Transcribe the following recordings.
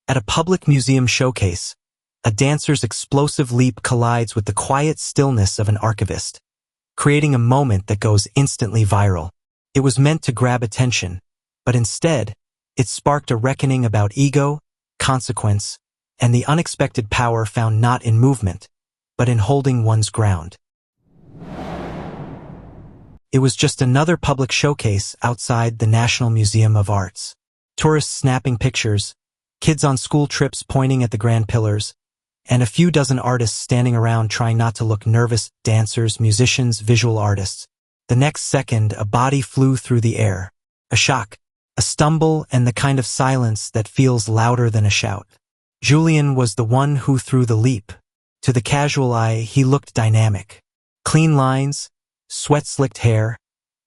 At a public museum showcase, a dancer's explosive leap collides with the quiet stillness of an archivist, creating a moment that goes instantly viral. It was meant to grab attention, but instead, it sparked a reckoning about ego, consequence, and the unexpected power found not in movement, but in holding one's ground. It was just another public showcase outside the National Museum of Arts. Tourists snapping pictures, kids on school trips pointing at the grand pillars, and a few dozen artists standing around trying not to look nervous, dancers, musicians, visual artists. The next second, a body flew through the air. A shock, a stumble, and the kind of silence that feels louder than a shout. Julian was the one who threw the leap. To the casual eye, he looked dynamic. Clean lines, sweat-slicked hair,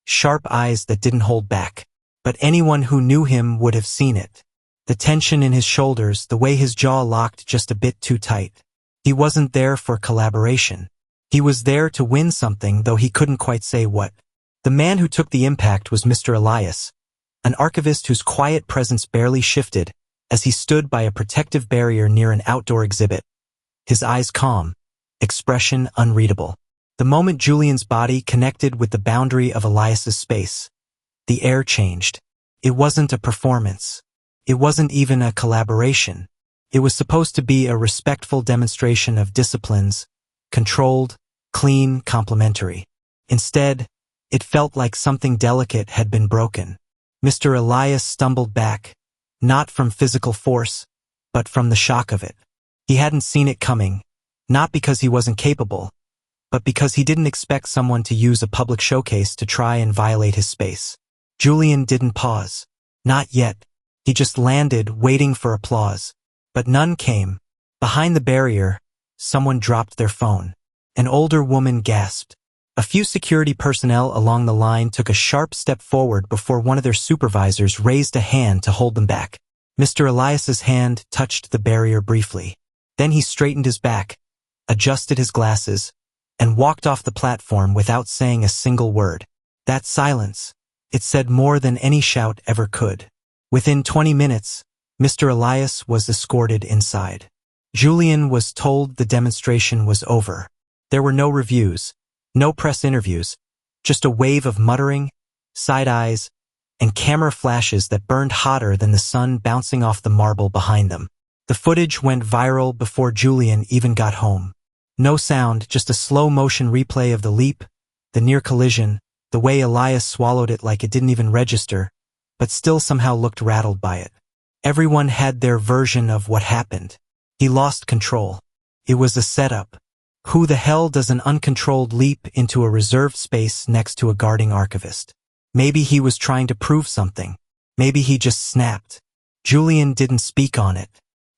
sharp eyes that didn't hold back. But anyone who knew him would have seen it. The tension in his shoulders, the way his jaw locked just a bit too tight. He wasn't there for collaboration. He was there to win something, though he couldn't quite say what. The man who took the impact was Mr. Elias, an archivist whose quiet presence barely shifted as he stood by a protective barrier near an outdoor exhibit. His eyes calm, expression unreadable. The moment Julian's body connected with the boundary of Elias's space, the air changed. It wasn't a performance. It wasn't even a collaboration. It was supposed to be a respectful demonstration of disciplines, controlled, clean, complementary. Instead, it felt like something delicate had been broken. Mr. Elias stumbled back, not from physical force, but from the shock of it. He hadn't seen it coming, not because he wasn't capable, but because he didn't expect someone to use a public showcase to try and violate his space. Julian didn't pause. Not yet. He just landed, waiting for applause. But none came. Behind the barrier, someone dropped their phone. An older woman gasped. A few security personnel along the line took a sharp step forward before one of their supervisors raised a hand to hold them back. Mr. Elias's hand touched the barrier briefly. Then he straightened his back, adjusted his glasses, and walked off the platform without saying a single word. That silence, it said more than any shout ever could. Within 20 minutes, Mr. Elias was escorted inside. Julian was told the demonstration was over. There were no reviews, no press interviews, just a wave of muttering, side eyes, and camera flashes that burned hotter than the sun bouncing off the marble behind them. The footage went viral before Julian even got home. No sound, just a slow-motion replay of the leap, the near collision, the way Elias swallowed it like it didn't even register, but still somehow looked rattled by it. Everyone had their version of what happened. He lost control. It was a setup. Who the hell does an uncontrolled leap into a reserved space next to a guarding archivist? Maybe he was trying to prove something. Maybe he just snapped. Julian didn't speak on it.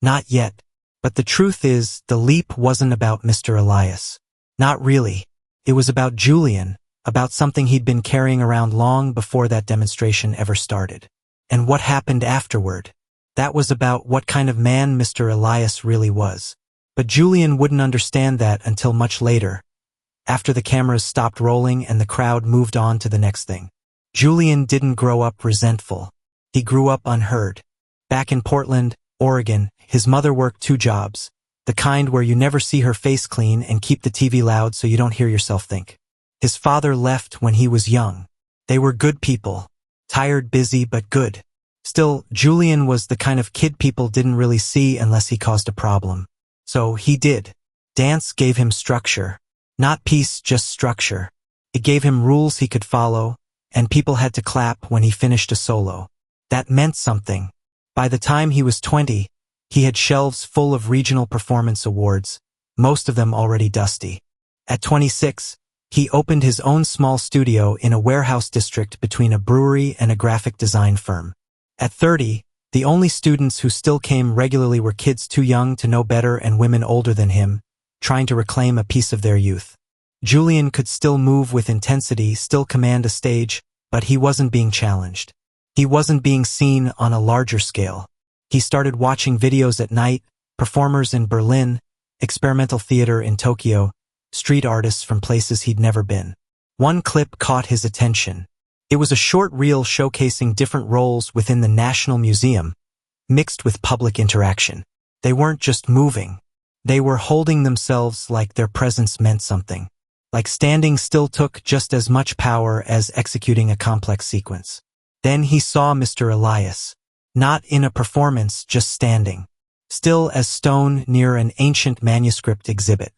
Not yet. But the truth is, the leap wasn't about Mr. Elias. Not really. It was about Julian, about something he'd been carrying around long before that demonstration ever started. And what happened afterward? That was about what kind of man Mr. Elias really was. But Julian wouldn't understand that until much later, after the cameras stopped rolling and the crowd moved on to the next thing. Julian didn't grow up resentful. He grew up unheard. Back in Portland, Oregon, his mother worked 2 jobs, the kind where you never see her face clean and keep the TV loud so you don't hear yourself think. His father left when he was young. They were good people. Tired, busy, but good. Still, Julian was the kind of kid people didn't really see unless he caused a problem. So he did. Dance gave him structure. Not peace, just structure. It gave him rules he could follow, and people had to clap when he finished a solo. That meant something. By the time he was 20, he had shelves full of regional performance awards, most of them already dusty. At 26, he opened his own small studio in a warehouse district between a brewery and a graphic design firm. At 30, the only students who still came regularly were kids too young to know better and women older than him, trying to reclaim a piece of their youth. Julian could still move with intensity, still command a stage, but he wasn't being challenged. He wasn't being seen on a larger scale. He started watching videos at night, performers in Berlin, experimental theater in Tokyo, street artists from places he'd never been. One clip caught his attention. It was a short reel showcasing different roles within the National Museum, mixed with public interaction. They weren't just moving. They were holding themselves like their presence meant something. Like standing still took just as much power as executing a complex sequence. Then he saw Mr. Elias. Not in a performance, just standing. Still as stone near an ancient manuscript exhibit.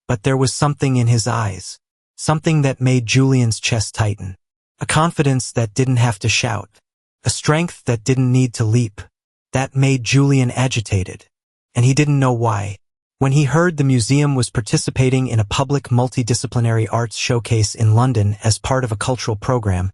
But there was something in his eyes. Something that made Julian's chest tighten. A confidence that didn't have to shout. A strength that didn't need to leap. That made Julian agitated. And he didn't know why. When he heard the museum was participating in a public multidisciplinary arts showcase in London as part of a cultural program,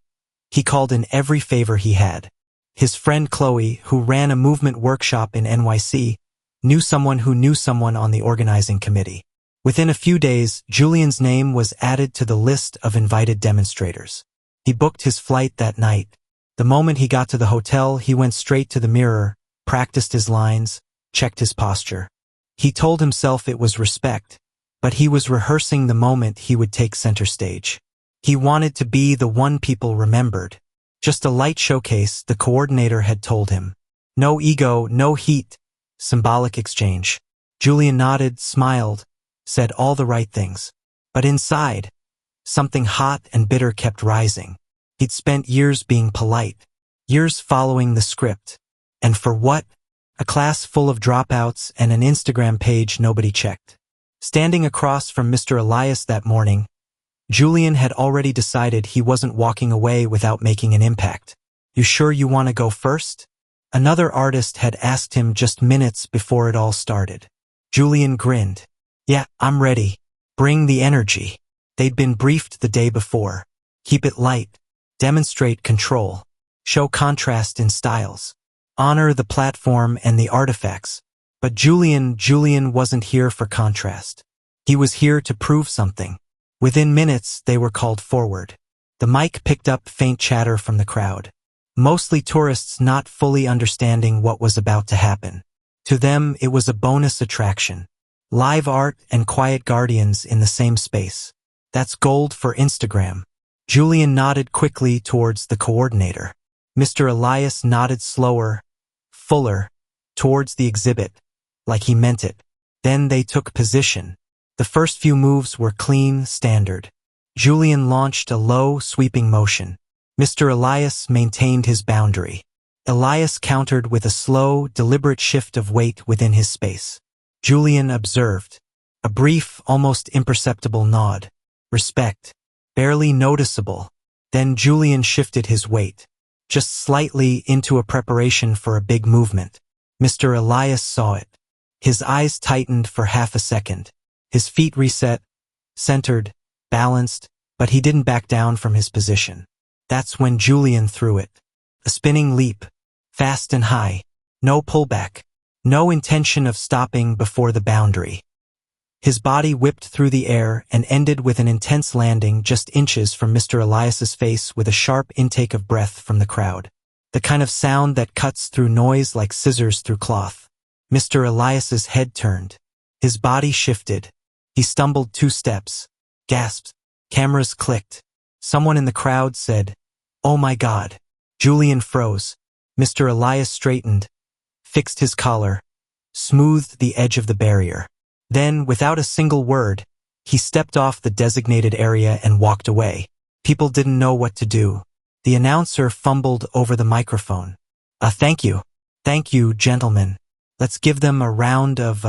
he called in every favor he had. His friend Chloe, who ran a movement workshop in NYC, knew someone who knew someone on the organizing committee. Within a few days, Julian's name was added to the list of invited demonstrators. He booked his flight that night. The moment he got to the hotel, he went straight to the mirror, practiced his lines, checked his posture. He told himself it was respect, but he was rehearsing the moment he would take center stage. He wanted to be the one people remembered. Just a light showcase, the coordinator had told him. No ego, no heat, symbolic exchange. Julian nodded, smiled, said all the right things. But inside, something hot and bitter kept rising. He'd spent years being polite, years following the script. And for what? A class full of dropouts and an Instagram page nobody checked. Standing across from Mr. Elias that morning, Julian had already decided he wasn't walking away without making an impact. You sure you want to go first? Another artist had asked him just minutes before it all started. Julian grinned. Yeah, I'm ready. Bring the energy. They'd been briefed the day before. Keep it light. Demonstrate control. Show contrast in styles. Honor the platform and the artifacts. But Julian wasn't here for contrast. He was here to prove something. Within minutes, they were called forward. The mic picked up faint chatter from the crowd. Mostly tourists not fully understanding what was about to happen. To them, it was a bonus attraction. Live art and quiet guardians in the same space. That's gold for Instagram. Julian nodded quickly towards the coordinator. Mr. Elias nodded slower, fuller, towards the exhibit, like he meant it. Then they took position. The first few moves were clean, standard. Julian launched a low, sweeping motion. Mr. Elias maintained his boundary. Elias countered with a slow, deliberate shift of weight within his space. Julian observed. A brief, almost imperceptible nod. Respect. Barely noticeable. Then Julian shifted his weight. Just slightly into a preparation for a big movement. Mr. Elias saw it. His eyes tightened for half a second. His feet reset, centered, balanced, but he didn't back down from his position. That's when Julian threw it. A spinning leap. Fast and high. No pullback. No intention of stopping before the boundary. His body whipped through the air and ended with an intense landing just inches from Mr. Elias's face with a sharp intake of breath from the crowd. The kind of sound that cuts through noise like scissors through cloth. Mr. Elias's head turned. His body shifted. He stumbled 2 steps. Gasped. Cameras clicked. Someone in the crowd said, "Oh my God." Julian froze. Mr. Elias straightened, fixed his collar, smoothed the edge of the barrier. Then, without a single word, he stepped off the designated area and walked away. People didn't know what to do. The announcer fumbled over the microphone. Thank you. Thank you, gentlemen. Let's give them a round of,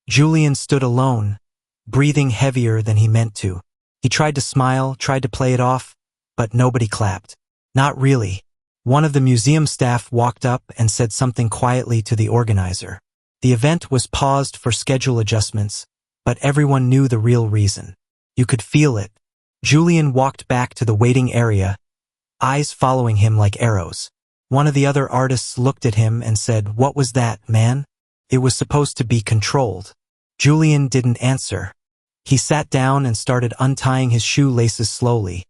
Julian stood alone, breathing heavier than he meant to. He tried to smile, tried to play it off, but nobody clapped. Not really. One of the museum staff walked up and said something quietly to the organizer. The event was paused for schedule adjustments, but everyone knew the real reason. You could feel it. Julian walked back to the waiting area, eyes following him like arrows. One of the other artists looked at him and said, "What was that, man?" It was supposed to be controlled. Julian didn't answer. He sat down and started untying his shoelaces slowly,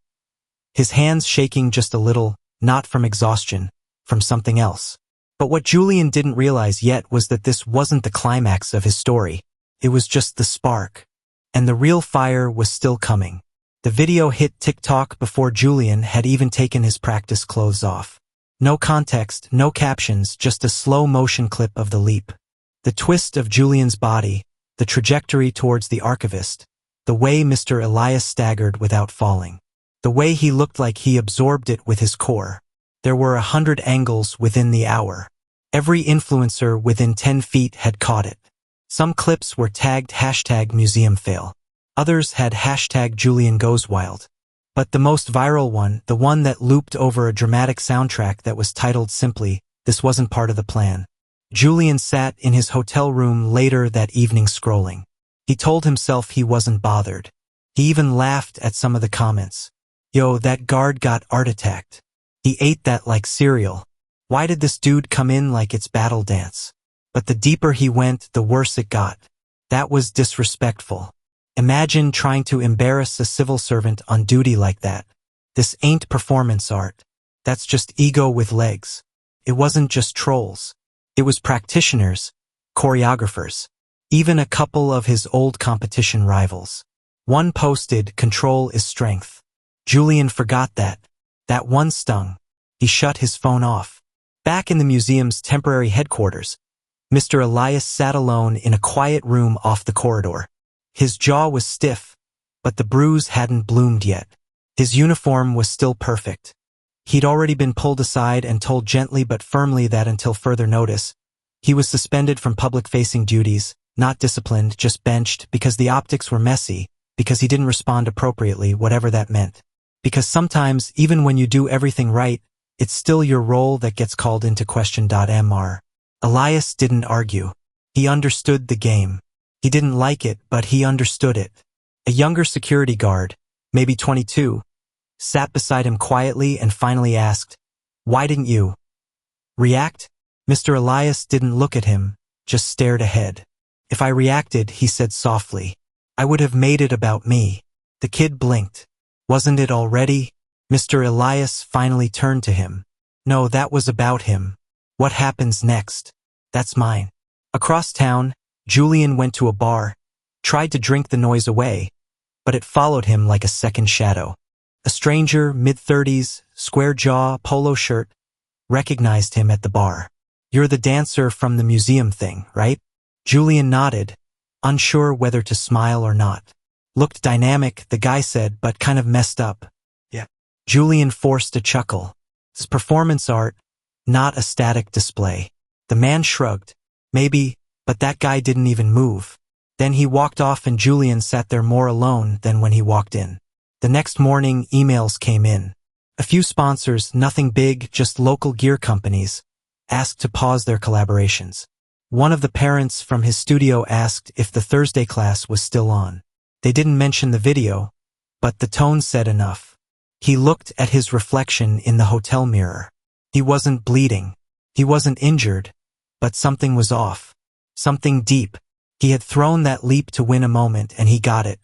his hands shaking just a little, not from exhaustion, from something else. But what Julian didn't realize yet was that this wasn't the climax of his story. It was just the spark. And the real fire was still coming. The video hit TikTok before Julian had even taken his practice clothes off. No context, no captions, just a slow motion clip of the leap. The twist of Julian's body, the trajectory towards the archivist, the way Mr. Elias staggered without falling. The way he looked like he absorbed it with his core. There were 100 angles within the hour. Every influencer within 10 feet had caught it. Some clips were tagged #museumfail. Others had #JulianGoesWild. But the most viral one, the one that looped over a dramatic soundtrack that was titled simply, "This Wasn't Part of the Plan." Julian sat in his hotel room later that evening scrolling. He told himself he wasn't bothered. He even laughed at some of the comments. Yo, that guard got art attacked. He ate that like cereal. Why did this dude come in like it's battle dance? But the deeper he went, the worse it got. That was disrespectful. Imagine trying to embarrass a civil servant on duty like that. This ain't performance art. That's just ego with legs. It wasn't just trolls. It was practitioners, choreographers, even a couple of his old competition rivals. One posted, "Control is strength." Julian forgot that. That one stung. He shut his phone off. Back in the museum's temporary headquarters, Mr. Elias sat alone in a quiet room off the corridor. His jaw was stiff, but the bruise hadn't bloomed yet. His uniform was still perfect. He'd already been pulled aside and told gently but firmly that until further notice, he was suspended from public-facing duties, not disciplined, just benched because the optics were messy, because he didn't respond appropriately, whatever that meant. Because sometimes, even when you do everything right, it's still your role that gets called into question. Mr. Elias didn't argue. He understood the game. He didn't like it, but he understood it. A younger security guard, maybe 22, sat beside him quietly and finally asked, "Why didn't you react?" Mr. Elias didn't look at him, just stared ahead. "If I reacted," he said softly, "I would have made it about me." The kid blinked. "Wasn't it already?" Mr. Elias finally turned to him. "No, that was about him. What happens next? That's mine." Across town, Julian went to a bar, tried to drink the noise away, but it followed him like a second shadow. A stranger, mid-30s, square jaw, polo shirt, recognized him at the bar. "You're the dancer from the museum thing, right?" Julian nodded, unsure whether to smile or not. "Looked dynamic," the guy said, "but kind of messed up." "Yeah." Julian forced a chuckle. "It's performance art, not a static display." The man shrugged. "Maybe, but that guy didn't even move." Then he walked off and Julian sat there more alone than when he walked in. The next morning, emails came in. A few sponsors, nothing big, just local gear companies, asked to pause their collaborations. One of the parents from his studio asked if the Thursday class was still on. They didn't mention the video, but the tone said enough. He looked at his reflection in the hotel mirror. He wasn't bleeding. He wasn't injured, but something was off. Something deep. He had thrown that leap to win a moment and he got it.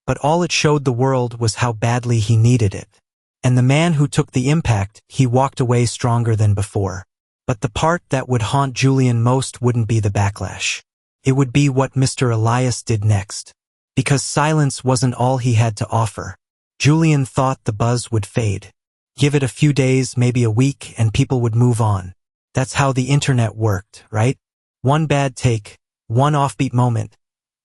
But all it showed the world was how badly he needed it. And the man who took the impact, he walked away stronger than before. But the part that would haunt Julian most wouldn't be the backlash. It would be what Mr. Elias did next. Because silence wasn't all he had to offer. Julian thought the buzz would fade. Give it a few days, maybe a week, and people would move on. That's how the internet worked, right? One bad take, one offbeat moment,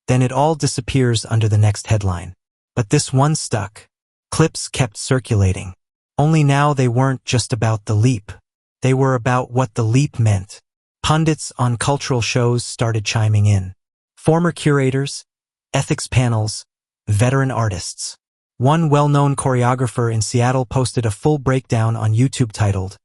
then it all disappears under the next headline. But this one stuck. Clips kept circulating. Only now they weren't just about the leap. They were about what the leap meant. Pundits on cultural shows started chiming in. Former curators, ethics panels, veteran artists. One well-known choreographer in Seattle posted a full breakdown on YouTube titled,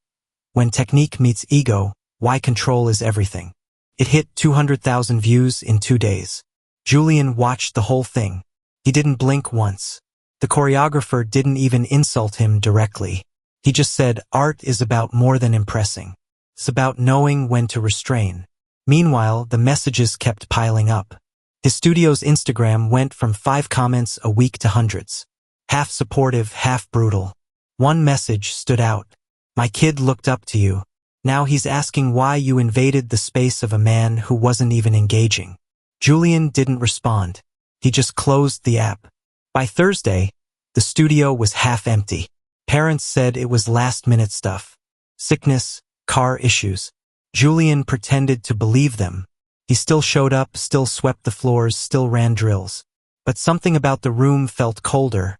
"When Technique Meets Ego, Why Control is Everything." It hit 200,000 views in 2 days. Julian watched the whole thing. He didn't blink once. The choreographer didn't even insult him directly. He just said, "Art is about more than impressing. It's about knowing when to restrain." Meanwhile, the messages kept piling up. His studio's Instagram went from 5 comments a week to hundreds. Half supportive, half brutal. One message stood out. "My kid looked up to you. Now he's asking why you invaded the space of a man who wasn't even engaging." Julian didn't respond. He just closed the app. By Thursday, the studio was half empty. Parents said it was last-minute stuff. Sickness, car issues. Julian pretended to believe them. He still showed up, still swept the floors, still ran drills. But something about the room felt colder,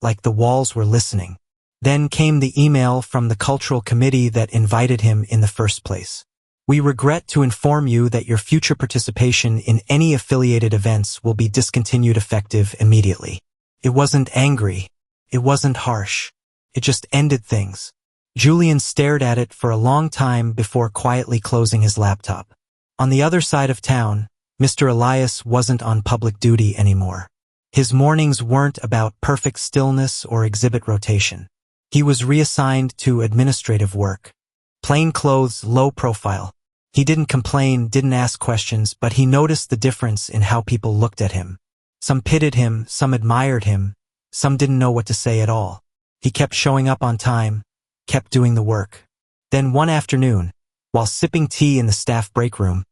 like the walls were listening. Then came the email from the cultural committee that invited him in the first place. We regret to inform you that your future participation in any affiliated events will be discontinued effective immediately. It wasn't angry. It wasn't harsh. It just ended things. Julian stared at it for a long time before quietly closing his laptop. On the other side of town, Mr. Elias wasn't on public duty anymore. His mornings weren't about perfect stillness or exhibit rotation. He was reassigned to administrative work. Plain clothes, low profile. He didn't complain, didn't ask questions, but he noticed the difference in how people looked at him. Some pitied him, some admired him, some didn't know what to say at all. He kept showing up on time, kept doing the work. Then one afternoon, while sipping tea in the staff break room,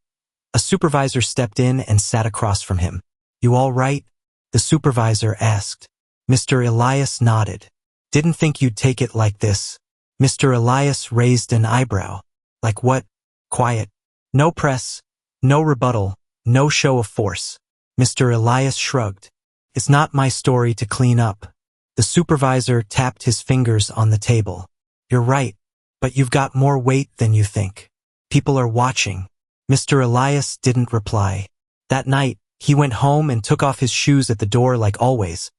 a supervisor stepped in and sat across from him. "You all right?" the supervisor asked. Mr. Elias nodded. "Didn't think you'd take it like this." Mr. Elias raised an eyebrow. "Like what?" "Quiet. No press, no rebuttal, no show of force." Mr. Elias shrugged. "It's not my story to clean up." The supervisor tapped his fingers on the table. "You're right, but you've got more weight than you think. People are watching." Mr. Elias didn't reply. That night, he went home and took off his shoes at the door like always,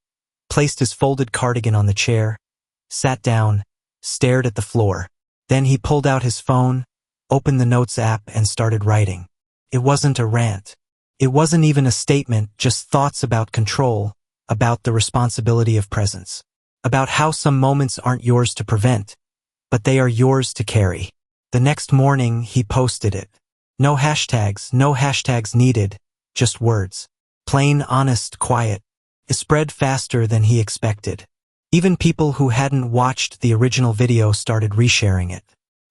placed his folded cardigan on the chair, sat down, stared at the floor. Then he pulled out his phone, opened the Notes app, and started writing. It wasn't a rant. It wasn't even a statement, just thoughts about control, about the responsibility of presence, about how some moments aren't yours to prevent, but they are yours to carry. The next morning, he posted it. No hashtags needed, just words. Plain, honest, quiet. It spread faster than he expected. Even people who hadn't watched the original video started resharing it.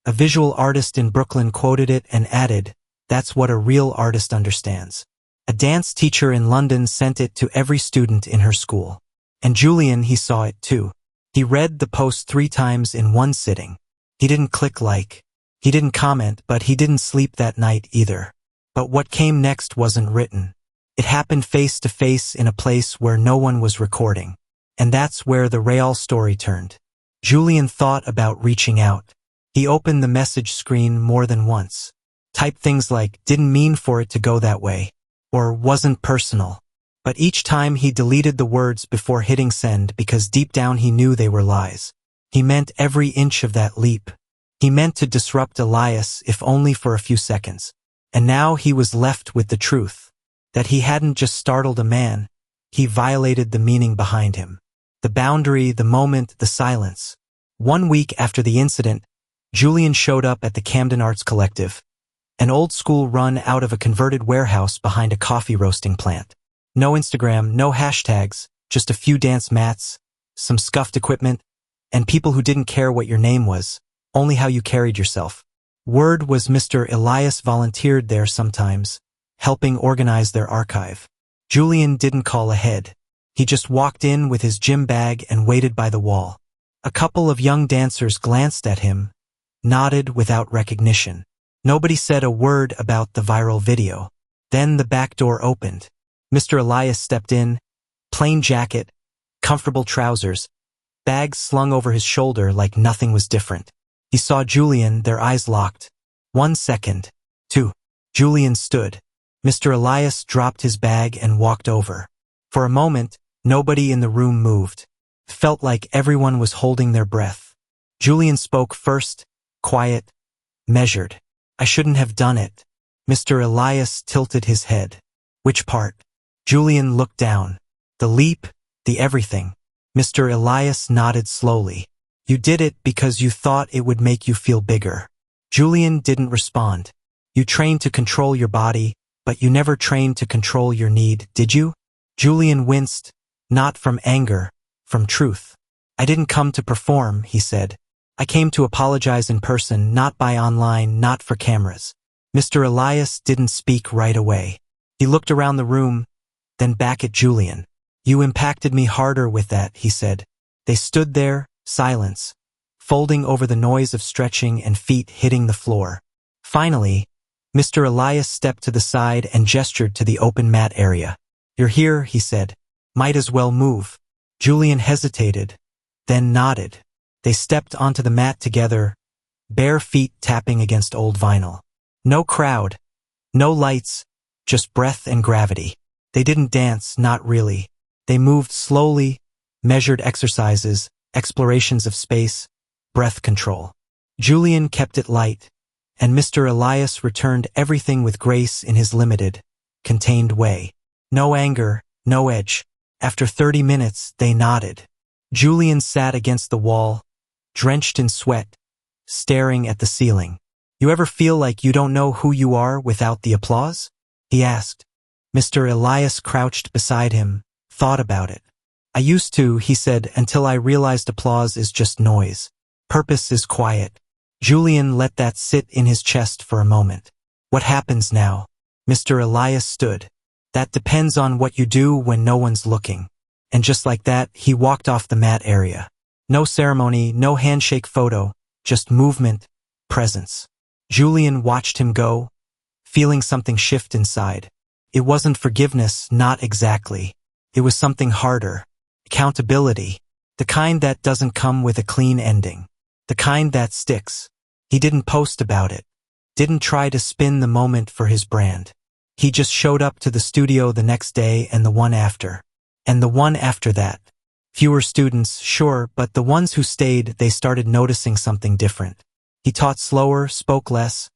A visual artist in Brooklyn quoted it and added, "That's what a real artist understands." A dance teacher in London sent it to every student in her school. And Julian, he saw it too. He read the post 3 times in one sitting. He didn't click like. He didn't comment, but he didn't sleep that night either. But what came next wasn't written. It happened face to face in a place where no one was recording. And that's where the real story turned. Julian thought about reaching out. He opened the message screen more than once. Typed things like, "Didn't mean for it to go that way," or "Wasn't personal." But each time he deleted the words before hitting send because deep down he knew they were lies. He meant every inch of that leap. He meant to disrupt Elias, if only for a few seconds. And now he was left with the truth. That he hadn't just startled a man, he violated the meaning behind him. The boundary, the moment, the silence. 1 week after the incident, Julian showed up at the Camden Arts Collective, an old school run out of a converted warehouse behind a coffee roasting plant. No Instagram, no hashtags, just a few dance mats, some scuffed equipment, and people who didn't care what your name was, only how you carried yourself. Word was Mr. Elias volunteered there sometimes, helping organize their archive. Julian didn't call ahead. He just walked in with his gym bag and waited by the wall. A couple of young dancers glanced at him, nodded without recognition. Nobody said a word about the viral video. Then the back door opened. Mr. Elias stepped in, plain jacket, comfortable trousers, bag slung over his shoulder like nothing was different. He saw Julian, their eyes locked. 1 second. 2. Julian stood. Mr. Elias dropped his bag and walked over. For a moment, nobody in the room moved. It felt like everyone was holding their breath. Julian spoke first, quiet, measured. "I shouldn't have done it." Mr. Elias tilted his head. "Which part?" Julian looked down. "The leap, the everything." Mr. Elias nodded slowly. "You did it because you thought it would make you feel bigger." Julian didn't respond. "You trained to control your body, but you never trained to control your need, did you?" Julian winced, not from anger, from truth. "I didn't come to perform," he said. "I came to apologize in person, not by online, not for cameras." Mr. Elias didn't speak right away. He looked around the room, then back at Julian. "You impacted me harder with that," he said. They stood there, silence, folding over the noise of stretching and feet hitting the floor. Finally, Mr. Elias stepped to the side and gestured to the open mat area. "You're here," he said. "Might as well move." Julian hesitated, then nodded. They stepped onto the mat together, bare feet tapping against old vinyl. No crowd, no lights, just breath and gravity. They didn't dance, not really. They moved slowly, measured exercises, explorations of space, breath control. Julian kept it light, and Mr. Elias returned everything with grace in his limited, contained way. No anger, no edge. After 30 minutes, they nodded. Julian sat against the wall, drenched in sweat, staring at the ceiling. "You ever feel like you don't know who you are without the applause?" he asked. Mr. Elias crouched beside him, thought about it. "I used to," he said, "until I realized applause is just noise. Purpose is quiet." Julian let that sit in his chest for a moment. "What happens now?" Mr. Elias stood. "That depends on what you do when no one's looking." And just like that, he walked off the mat area. No ceremony, no handshake photo, just movement, presence. Julian watched him go, feeling something shift inside. It wasn't forgiveness, not exactly. It was something harder. Accountability. The kind that doesn't come with a clean ending. The kind that sticks. He didn't post about it. Didn't try to spin the moment for his brand. He just showed up to the studio the next day and the one after. And the one after that. Fewer students, sure, but the ones who stayed, they started noticing something different. He taught slower, spoke less,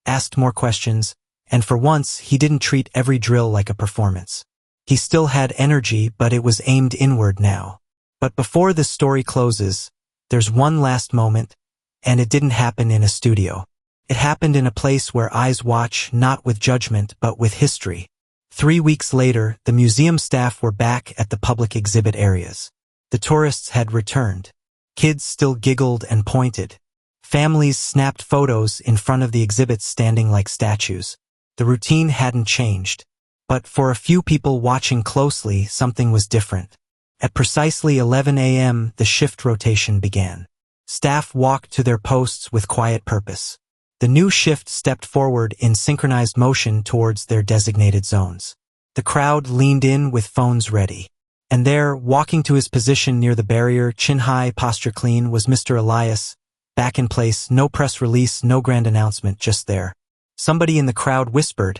asked more questions, and for once, he didn't treat every drill like a performance. He still had energy, but it was aimed inward now. But before this story closes, there's one last moment, and it didn't happen in a studio. It happened in a place where eyes watch, not with judgment, but with history. 3 weeks later, the museum staff were back at the public exhibit areas. The tourists had returned. Kids still giggled and pointed. Families snapped photos in front of the exhibits standing like statues. The routine hadn't changed. But for a few people watching closely, something was different. At precisely 11 a.m., the shift rotation began. Staff walked to their posts with quiet purpose. The new shift stepped forward in synchronized motion towards their designated zones. The crowd leaned in with phones ready. And there, walking to his position near the barrier, chin high, posture clean, was Mr. Elias, back in place, no press release, no grand announcement, just there. Somebody in the crowd whispered,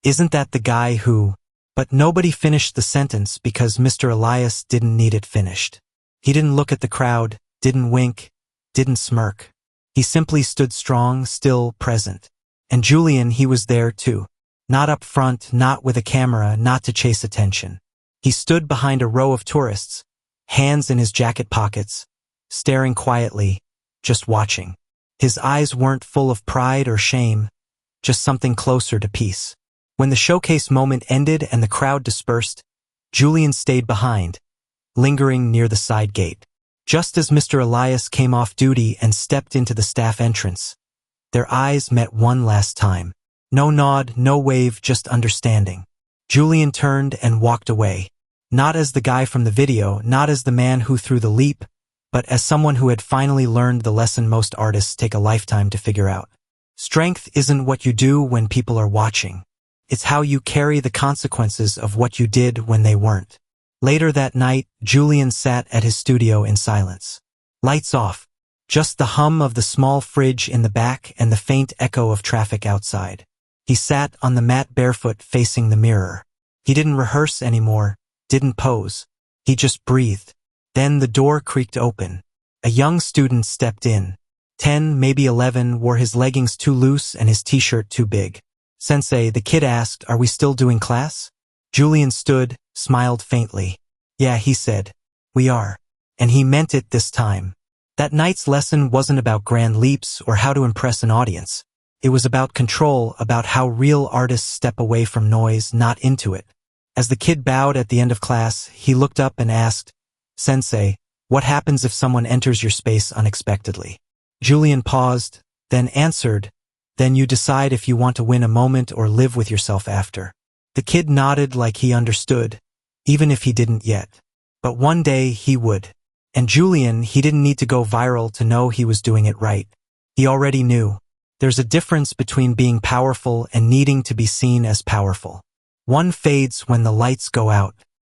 "Isn't that the guy who—" But nobody finished the sentence because Mr. Elias didn't need it finished. He didn't look at the crowd, didn't wink, didn't smirk. He simply stood strong, still, present. And Julian, he was there too. Not up front, not with a camera, not to chase attention. He stood behind a row of tourists, hands in his jacket pockets, staring quietly, just watching. His eyes weren't full of pride or shame, just something closer to peace. When the showcase moment ended and the crowd dispersed, Julian stayed behind, lingering near the side gate. Just as Mr. Elias came off duty and stepped into the staff entrance, their eyes met one last time. No nod, no wave, just understanding. Julian turned and walked away. Not as the guy from the video, not as the man who threw the leap, but as someone who had finally learned the lesson most artists take a lifetime to figure out. Strength isn't what you do when people are watching. It's how you carry the consequences of what you did when they weren't. Later that night, Julian sat at his studio in silence. Lights off. Just the hum of the small fridge in the back and the faint echo of traffic outside. He sat on the mat barefoot facing the mirror. He didn't rehearse anymore, didn't pose. He just breathed. Then the door creaked open. A young student stepped in. 10, maybe 11, wore his leggings too loose and his t-shirt too big. "Sensei," the kid asked, "are we still doing class?" Julian stood, smiled faintly. "Yeah," he said. "We are." And he meant it this time. That night's lesson wasn't about grand leaps or how to impress an audience. It was about control, about how real artists step away from noise, not into it. As the kid bowed at the end of class, he looked up and asked, "Sensei, what happens if someone enters your space unexpectedly?" Julian paused, then answered, "Then you decide if you want to win a moment or live with yourself after." The kid nodded like he understood, even if he didn't yet. But one day he would. And Julian, he didn't need to go viral to know he was doing it right. He already knew. There's a difference between being powerful and needing to be seen as powerful. One fades when the lights go out.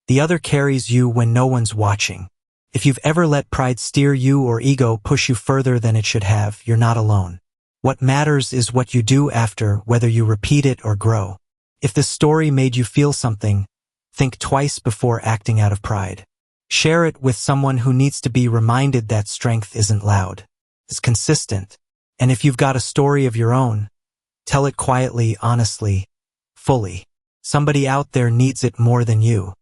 The other carries you when no one's watching. If you've ever let pride steer you or ego push you further than it should have, you're not alone. What matters is what you do after, whether you repeat it or grow. If the story made you feel something, think twice before acting out of pride. Share it with someone who needs to be reminded that strength isn't loud. It's consistent. And if you've got a story of your own, tell it quietly, honestly, fully. Somebody out there needs it more than you.